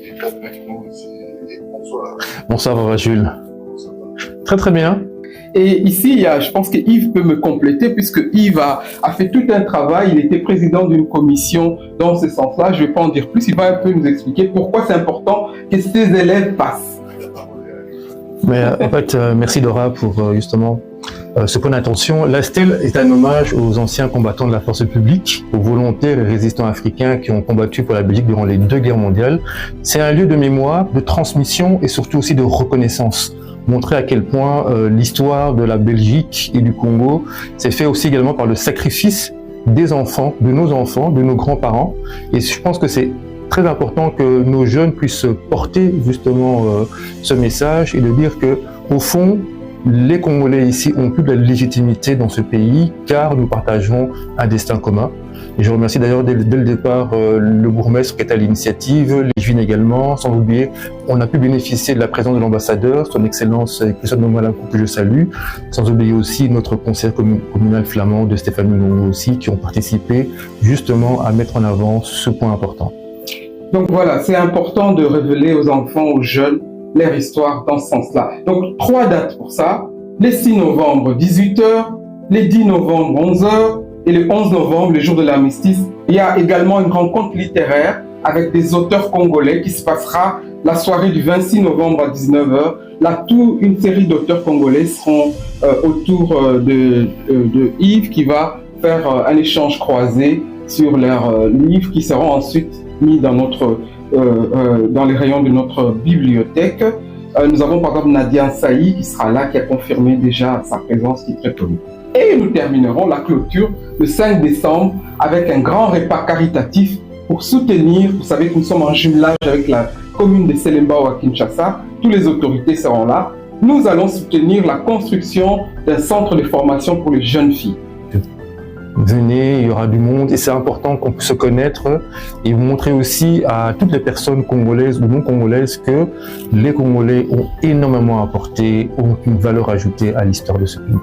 et quatre avec nous ici. Et bonsoir. Bonsoir, Papa Jules. Ça va. Très très bien. Et ici, je pense que Yves peut me compléter, puisque Yves a fait tout un travail. Il était président d'une commission dans ce sens-là. Je ne vais pas en dire plus. Il va un peu nous expliquer pourquoi c'est important que ces élèves passent. Mais en fait, merci Dora pour justement ce point d'attention. La stèle est un hommage aux anciens combattants de la force publique, aux volontaires et résistants africains qui ont combattu pour la Belgique durant les 2 guerres mondiales. C'est un lieu de mémoire, de transmission et surtout aussi de reconnaissance. Montrer à quel point l'histoire de la Belgique et du Congo s'est fait aussi également par le sacrifice des enfants, de nos grands-parents. Et je pense que c'est très important que nos jeunes puissent porter justement ce message et de dire que, au fond, les Congolais ici ont plus de la légitimité dans ce pays car nous partageons un destin commun. Et je remercie d'ailleurs dès le départ le bourgmestre qui est à l'initiative, les Juines également, sans oublier, on a pu bénéficier de la présence de l'ambassadeur, son excellence Christophe Nomalanco que je salue, sans oublier aussi notre conseil communal flamand de Stéphanie Ngongo aussi, qui ont participé justement à mettre en avant ce point important. Donc voilà, c'est important de révéler aux enfants, aux jeunes, leur histoire dans ce sens-là. Donc 3 dates pour ça, les 6 novembre 18h, les 10 novembre 11h et le 11 novembre, le jour de l'armistice. Il y a également une rencontre littéraire avec des auteurs congolais qui se passera la soirée du 26 novembre à 19h. Là, toute une série d'auteurs congolais seront autour de Yves qui va faire un échange croisé sur leurs livres qui seront ensuite mis dans les rayons de notre bibliothèque. Nous avons par exemple Nadia Saï qui sera là, qui a confirmé déjà sa présence, qui est très connue. Et nous terminerons la clôture le 5 décembre avec un grand repas caritatif pour soutenir, vous savez que nous sommes en jumelage avec la commune de Selembao à Kinshasa, toutes les autorités seront là. Nous allons soutenir la construction d'un centre de formation pour les jeunes filles. Venez, il y aura du monde et c'est important qu'on puisse se connaître et montrer aussi à toutes les personnes congolaises ou non congolaises que les Congolais ont énormément apporté, ont une valeur ajoutée à l'histoire de ce pays.